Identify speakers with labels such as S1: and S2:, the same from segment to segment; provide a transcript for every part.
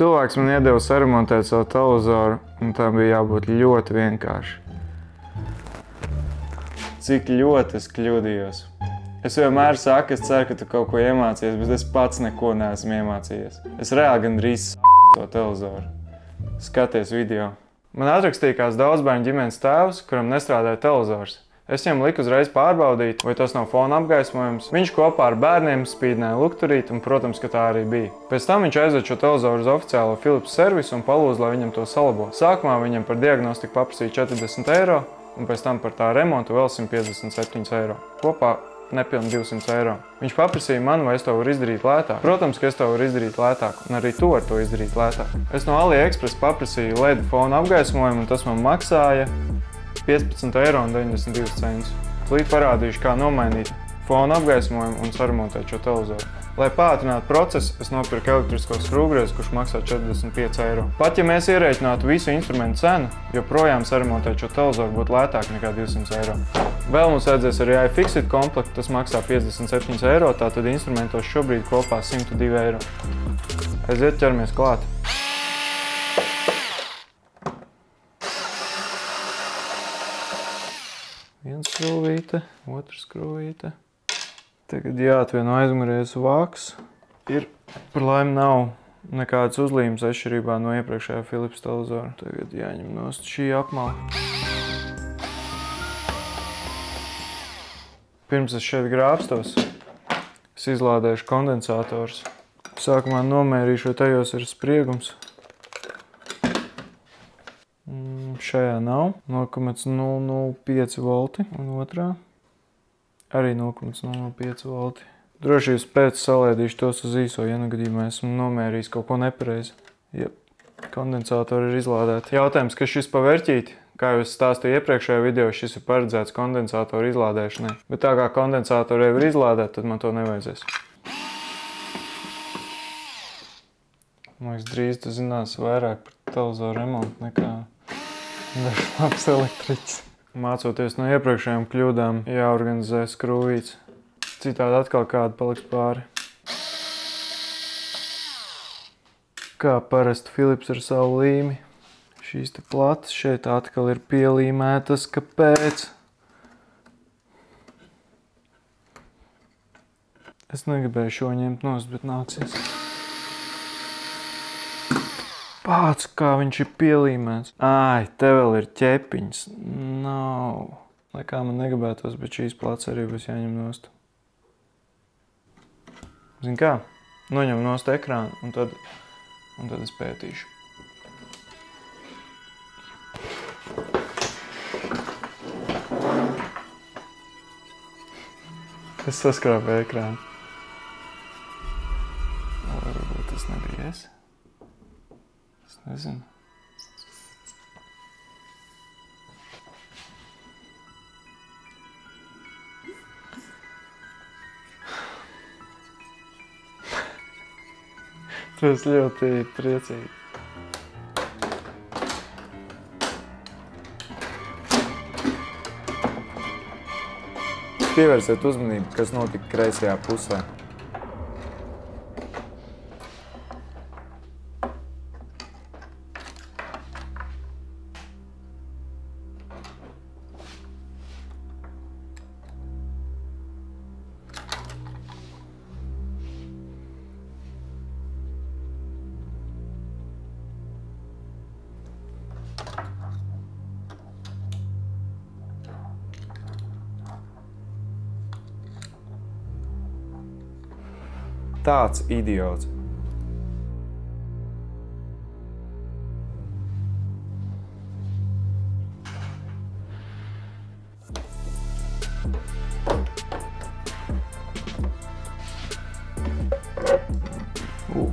S1: Cilvēks man iedeva saremontēt savu televizoru, un tā bija jābūt ļoti vienkārši. Cik ļoti es kļūdījos. Es vienmēr saku, es ceru, ka tu kaut ko iemācījies, bet es pats neko neesmu iemācījies. Es reāli gandrīz to televizoru. Skaties video. Man atrakstījās daudzbērnu ģimenes tēvs, kuram nestrādāja televizors. Es viņam liku uzreiz pārbaudīt, vai tas nav fona apgaismojums. Viņš kopā ar bērniem spīdināja lukturīt, un, protams, ka tā arī bija. Pēc tam viņš aizved šo televizoru uz oficiālo Philips servisu un palūdza, lai viņam to salabo. Sākumā viņam par diagnostiku paprasīja 40 eiro, un pēc tam par tā remontu vēl 157 eiro. Kopā nepilni 200 eiro. Viņš paprasīja man, vai es to varu izdarīt lētāk. Protams, ka es to varu izdarīt lētāk, un arī tu vari to izdarīt lētāk. Es no AliExpress paprasīju LED fona apgaismojumu, un tas man maksāja 15,92 eiro. Tūlīt parādīšu, kā nomainīt fona apgaismojumu un saremontēt šo televizoru. Lai pātrinātu procesu, es nopirku elektrisko skrūvgriezu, kurš maksā 45 eiro. Pat ja mēs ierēķinātu visu instrumentu cenu, joprojām saremontēt šo televizoru būtu lētāk nekā 200 eiro. Vēl mums vajadzēs arī iFixit komplektu, tas maksā 57 eiro, tātad instrumentos šobrīd kopā 102 eiro. Aiziet, ķeramies klāt. Viena skrūvīte, otra skrūvīte. Tagad jāatvieno aizmugurējais vāks. Par laimi nav nekādas uzlīmes atšķirībā no iepriekšējā Philips televizora. Tagad jāņem nost šī apmala. Pirms es šeit grābstos, es izlādēšu kondensators. Sākumā nomērīšu, vai tajos ir spriegums. Šajā nav 0,005 volti un otrā arī 0,005 volti. Drošības pēc salēdīšu tos uz īso, ja nu gadījumā esmu nomērījis kaut ko nepareizi. Jep, kondensatori ir izlādēti. Jautājums, kas šis pa vērķīti? Kā jau es stāstīju iepriekšējā video, šis ir paredzēts kondensatoru izlādēšanai. Bet tā kā kondensatori jau ir izlādēti, tad man to nevajadzēs. Man liekas, drīz tu zinās vairāk par televizoru remontu nekā dažs labs elektriķis. Mācoties no iepriekšējām kļūdām, jāorganizē skrūvītes. Citādi atkal kāda paliks pāri. Kā parasti Philips ar savu līmi. Šīs te platas šeit atkal ir pielīmētas. Kāpēc? Es negribēju šo ņemt nost, bet nāksies. Pāc, kā viņš ir pielīmēts. Ai, te vēl ir ķepiņas. Nav. Lai kā man negribētos, bet šīs plats arī būs jāņem nost. Zini kā? Noņem nost ekrānu un tad es pētīšu. Es saskrāpēju ekrānu. Varbūt tas nebija es. Nezinu. Tu esi ļoti priecīgi. Pievērsiet uzmanību, kas notika kreisajā pusē. Tāds idiots.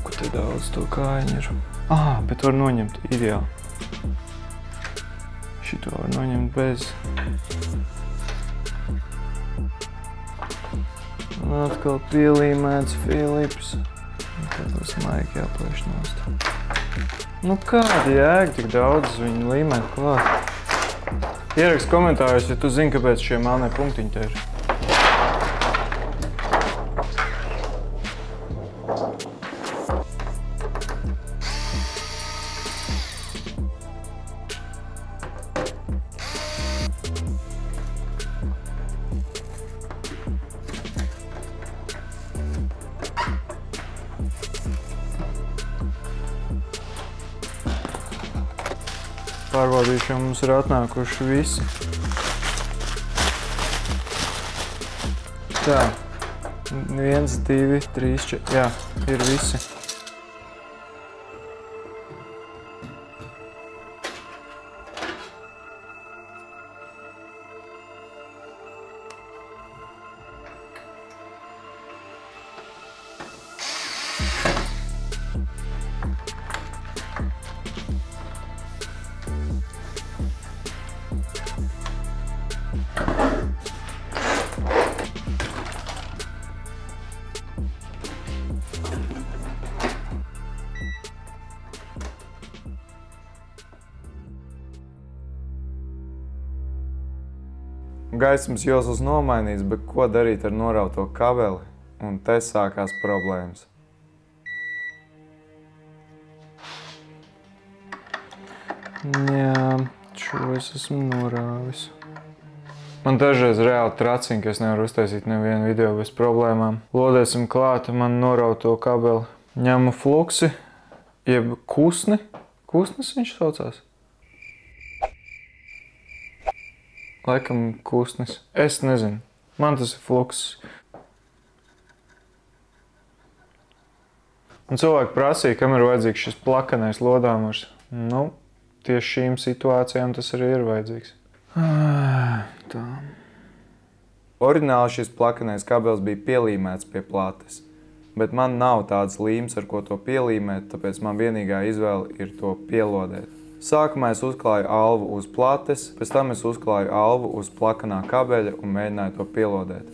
S1: Ka te daudz to kājiņu ir. Bet var noņemt ideāli. Šito var noņemt bez. Un atkal pielīmēts Philips. Tad būs maigi jāplēš nost. Nu kāda jēga tik daudz viņu līmēt klāt? Ieraksti komentāros, ja tu zini, kāpēc šie melnie punktiņi te ir. Pārbaudīšu, jau mums ir atnākuši visi. Tā. 1, 2, 3, 4. Jā, ir visi. Gaismas joslas nomainīts, bet ko darīt ar norauto kabeli? Un te sākās problēmas. Jā, šo es esmu norāvis. Man dažreiz reāli tracina, ka es nevaru uztaisīt nevienu video bez problēmām. Lodēsim klāt man norauto kabeli. Ņemu fluksi, jeb kusni. Kusnis viņš saucās? Laikam kusnis. Es nezinu. Man tas ir fluksis. Un cilvēki prasīja, kam ir vajadzīgs šis plakanais lodāmurs. Nu, tieši šīm situācijām tas arī ir vajadzīgs. Tā. Oriģināli šis plakanais kabelis bija pielīmēts pie plates, bet man nav tāds līmes, ar ko to pielīmēt, tāpēc man vienīgā izvēle ir to pielodēt. Sākumā es uzklāju alvu uz plates, pēc tam es uzklāju alvu uz plakanā kabeļa un mēģināju to pielodēt.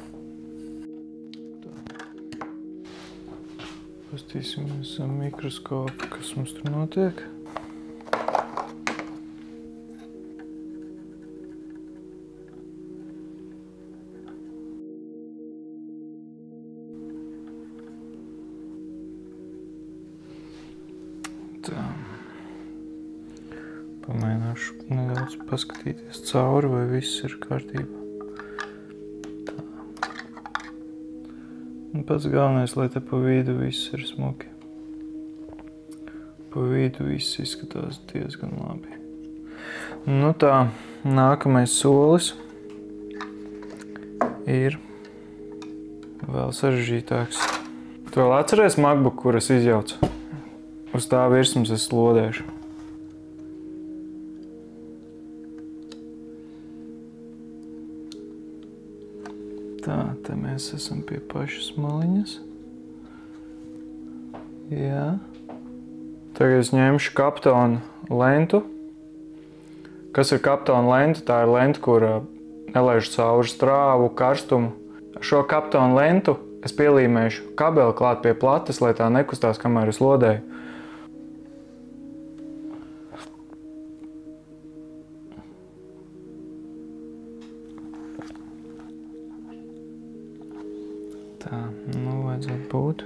S1: Pastīsimies ar mikroskopu, kas mums tur notiek. Tā. Pamēģināšu nedaudz paskatīties cauri, vai viss ir kārtībā. Tā. Un pats galvenais, lai te pa vidu viss ir smuki. Pa vidu viss izskatās diezgan labi. Nu tā, nākamais solis ir vēl sarežģītāks. Tu vēl atceries MacBook, kuras izjaucu? Uz tā virsmas es lodēšu. Tā, te mēs esam pie pašas maliņas. Jā. Tagad es ņemšu kaptona lentu. Kas ir kaptona lenta? Tā ir lenta, kur nelaiž cauri strāvu, karstumu. Šo kaptona lentu es pielīmēšu kabeli klāt pie plates, lai tā nekustās, kamēr es lodēju. Tā, nu vajadzētu būt.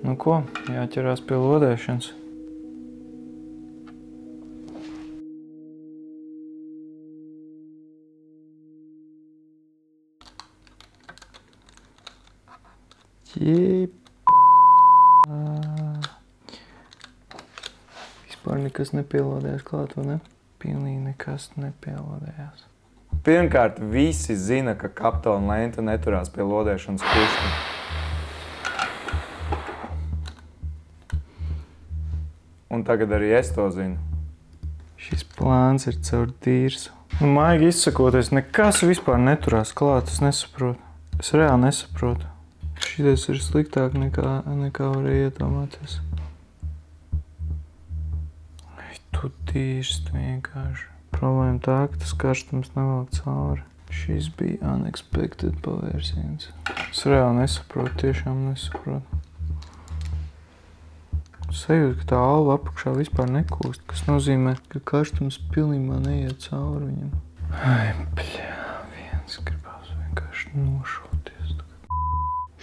S1: Nu ko, jāķerās pie lodēšanas. Vispār nekas nepielodējās klāt, vai ne? Pilnīgi nekas nepielodējās. Pirmkārt, visi zina, ka kaptona lenta neturās pie lodēšanas krusta. Un tagad arī es to zinu. Šis plāns ir caur tīrsu. Un maigi izsakoties, nekas vispār neturās klāt, es nesaprotu. Es reāli nesaprotu. Šitais ir sliktāk nekā varēja iedomāties. Ai, tu tīrst vienkārši. Problēma tā, ka tas karstums nevelk cauri. Šis bija unexpected pavērsiens. Es reāli nesaprotu, tiešām nesaprotu. Sajūta, ka tā alva apakšā vispār nekūst, kas nozīmē, ka karstums pilnībā neiet cauri viņam. Ai, bļā, viens gribās vienkārši nošauties.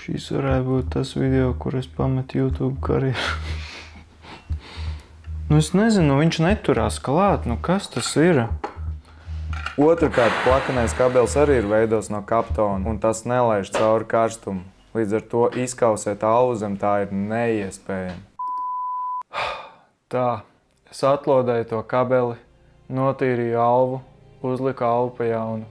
S1: Šīs varētu būt tas video, kur es pametu YouTube karjeru. Nu es nezinu, viņš neturās klāt, nu kas tas ir? Otrkārt, plakanais kabelis arī ir veidos no kaptona, un tas nelaiž cauri karstumu. Līdz ar to izkausēt alvu zem tā ir neiespējami. Tā, es atlodēju to kabeli, notīrīju alvu, uzliku alvu pa jaunu.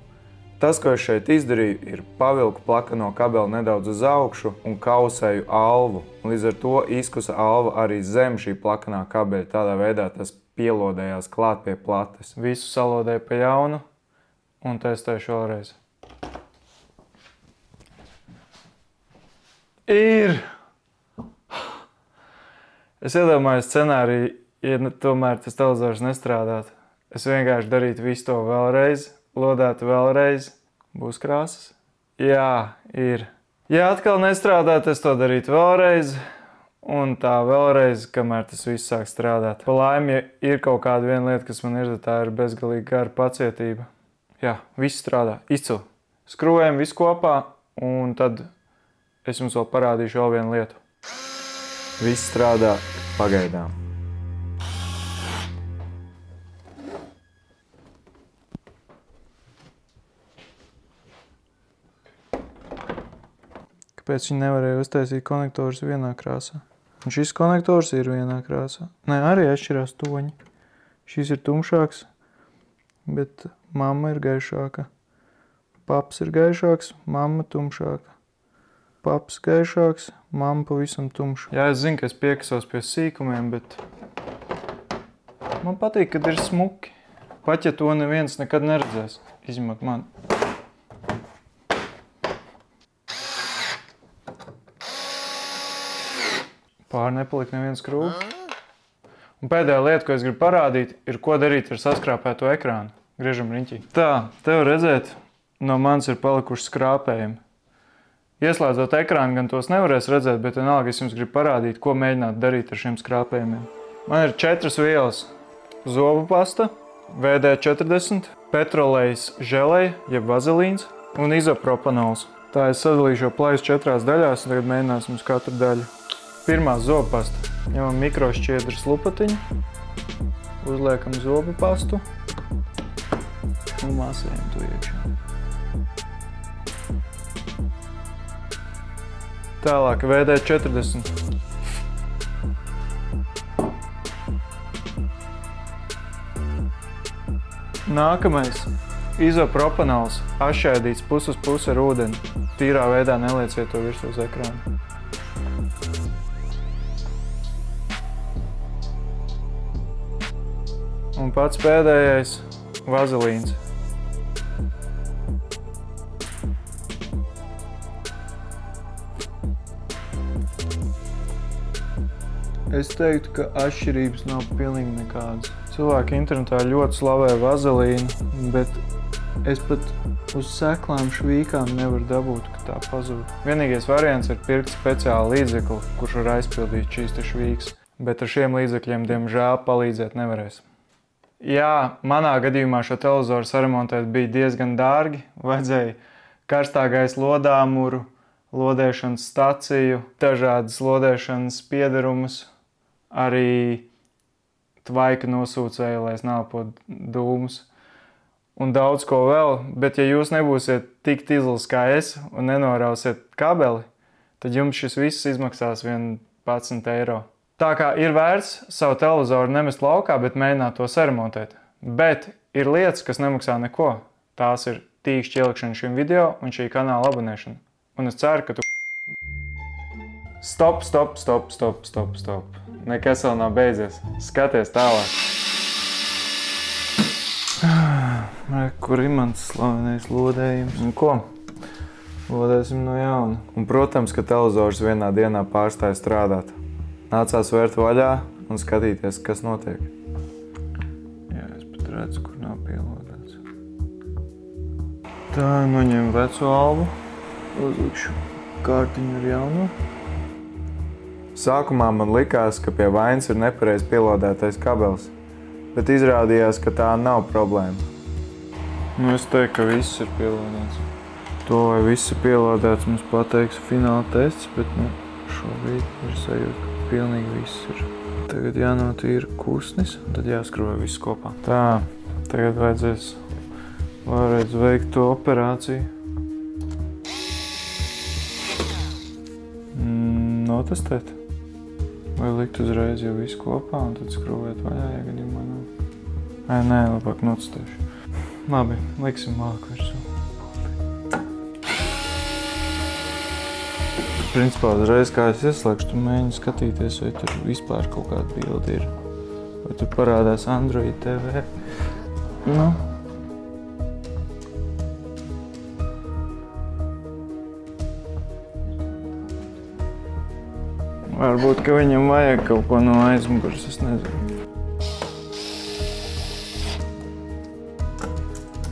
S1: Tas, ko es šeit izdarīju, ir pavilku plakano kabeli nedaudz uz augšu un kausēju alvu. Līdz ar to izkusa alva arī zem šī plakanā kabeļa. Tādā veidā tas pielodējās klāt pie plates. Visu salodēju pa jaunu un testēšu vēlreiz. Ir! Es iedomāju scenāriju, ja tomēr tas televizors nestrādātu. Es vienkārši darītu visu to vēlreiz. Lodētu vēlreiz. Būs krāsas? Jā, ir. Ja atkal nestrādāt, es to darītu vēlreiz. Un tā vēlreiz, kamēr tas viss sāk strādāt. Pa laimi, ja ir kaut kāda viena lieta, kas man ir, tad tā ir bezgalīgi gara pacietība. Jā, viss strādā. Izcili. Skrūvējam visu kopā, un tad es jums vēl parādīšu vēl vienu lietu. Viss strādā pagaidām. Kāpēc viņi nevarēja uztaisīt konektorus vienā krāsā? Un šis konektors ir vienā krāsā. Nē, arī atšķirās toņi. Šis ir tumšāks, bet mamma ir gaišāka. Paps ir gaišāks, mamma tumšāka. Paps gaišāks, mamma pavisam tumša. Jā, es zinu, ka es piekasos pie sīkumiem, bet man patīk, kad ir smuki. Pat ja to neviens nekad neredzēs, izņemot mani. Pār nepalika neviens skrūve. Un pēdējā lieta, ko es gribu parādīt, ir, ko darīt ar saskrāpēto ekrānu. Griežam riņķī. Tā, te var redzēt, no manis ir palikuši skrāpējumi. Ieslēdzot ekrānu, gan tos nevarēs redzēt, bet vienalga es jums gribu parādīt, ko mēģināt darīt ar šiem skrāpējumiem. Man ir 4 vielas. Zobu pasta, WD-40, petrolejs želej, jeb vazelīns un izopropanols. Tā es sadalīšu šo plaisu 4 daļās, un tagad mēģināsim uz katru daļu. Pirmā zobu pasta. Ņemam mikrošķiedras lupatiņu, uzliekam zobu pastu un masējam to iekšā. Tālāk WD-40. Nākamais. Izopropanols, atšķēdīts pus uz pusi ar ūdeni. Tīrā veidā nelieciet to virsū uz ekrānu. Un pats pēdējais – vazelīns. Es teiktu, ka atšķirības nav pilnīgi nekādas. Cilvēki internetā ļoti slavē vazelīnu, bet es pat uz seklām švīkām nevaru dabūt, ka tā pazūd. Vienīgais variants ir pirkt speciālu līdzekli, kurš var aizpildīt šīs te švīks, bet ar šiem līdzekļiem, diemžēl, palīdzēt nevarēs. Jā, manā gadījumā šo televizoru saremontēt bija diezgan dārgi. Vajadzēja karstā gaisa lodāmuru, lodēšanas staciju, dažādas lodēšanas piederumus, arī tvaika nosūcēju, lai es nelpotu dūmus un daudz ko vēl. Bet ja jūs nebūsiet tik tīzls kā es un nenorausiet kabeli, tad jums šis viss izmaksās 11 eiro. Tā kā ir vērts savu televizoru nemest laukā, bet mēģināt to saremontēt. Bet ir lietas, kas nemaksā neko. Tās ir tīkšķi ielikšana šim video un šī kanāla abonēšana. Un es ceru, ka tu... Stop. Nekas vēl nav beidzies. Skaties tālāk. Kur ir mans slavenais lodējums? Un ko? Lodēsim no jauna. Un, protams, ka televizors vienā dienā pārstāja strādāt. Nācās vērt vaļā un skatīties, kas notiek. Jā, es pat redzu, kur nav pielodēts. Tā, noņem veco albu, uzlikšu kārtiņu ar jauno. Sākumā man likās, ka pie vainas ir nepareiz pielodētais kabelis, bet izrādījās, ka tā nav problēma. Nu, es teiktu, ka viss ir pielodēts. To, vai viss ir pielodēts, mums pateiks fināla tests, bet šobrīd ir sajūta, ka pilnīgi viss ir. Tagad jānotīra kusnis, un tad jāskrūvē viss kopā. Tā, tagad vajadzēs vēlreiz veikt to operāciju. Notestēt. Vai likt uzreiz jau visu kopā, un tad skrūvēt vaļā, ja gadījumā nav. Nē, labāk nocitēšu. Labi, liksim māku virsū. Principā uzreiz, kā es ieslēgšu, tu mēģini skatīties, vai tur vispār kaut kāda bilde ir. Vai tur parādās Android TV. Nu. Varbūt, ka viņam vajag kaut ko no aizmugures, es nezinu.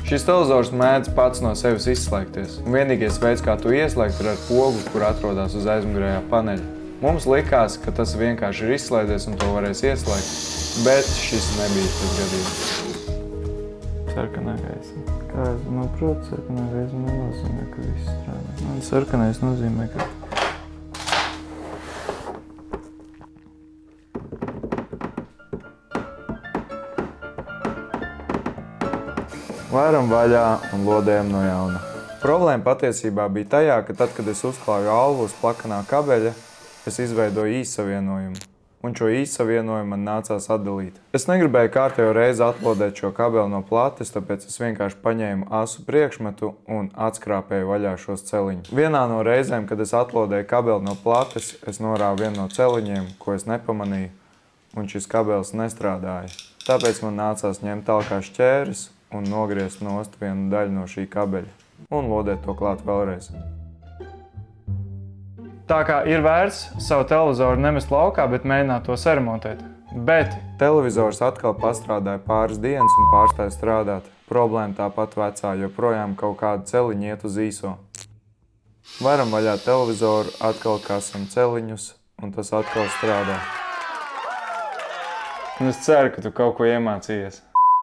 S1: Šis televizors mēdz pats no sevis izslēgties. Un vienīgais veids, kā to ieslēgt, ir ar pogu, kur atrodas uz aizmugurējā paneļa. Mums likās, ka tas vienkārši ir izslēdzies un to varēs ieslēgt, bet šis nebija tas gadījums. Sarkanā gaisa. Kā es noprotu, sarkanā gaisa nenozīmē, ka viss strādā. Man sarkanais nozīmē, ka varam vaļā un lodējam no jauna. Problēma patiesībā bija tajā, ka tad, kad es uzklāju alvu uz plakanā kabeļa, es izveidoju īssavienojumu. Un šo īssavienojumu man nācās atdalīt. Es negribēju kārtējo reizi atlodēt šo kabeli no plates, tāpēc es vienkārši paņēmu asu priekšmetu un atskrāpēju vaļā šos celiņus. Vienā no reizēm, kad es atlodēju kabeli no plates, es norāvu vienu no celiņiem, ko es nepamanīju, un šis kabelis nestrādāja. Tāpēc man nācās ņemt tālāk šķēres un nogriezt nost vienu daļu no šī kabeļa un lodēt to klāt vēlreiz. Tā kā ir vērts savu televizoru nemest laukā, bet mēģināt to saremontēt. Bet televizors atkal pastrādāja pāris dienas un pārstāja strādāt. Problēma tāpat vecā, joprojām kaut kāda celiņa iet uz īso. Varam vaļā televizoru, atkal kasam celiņus un tas atkal strādā. Es ceru, ka tu kaut ko iemācījies.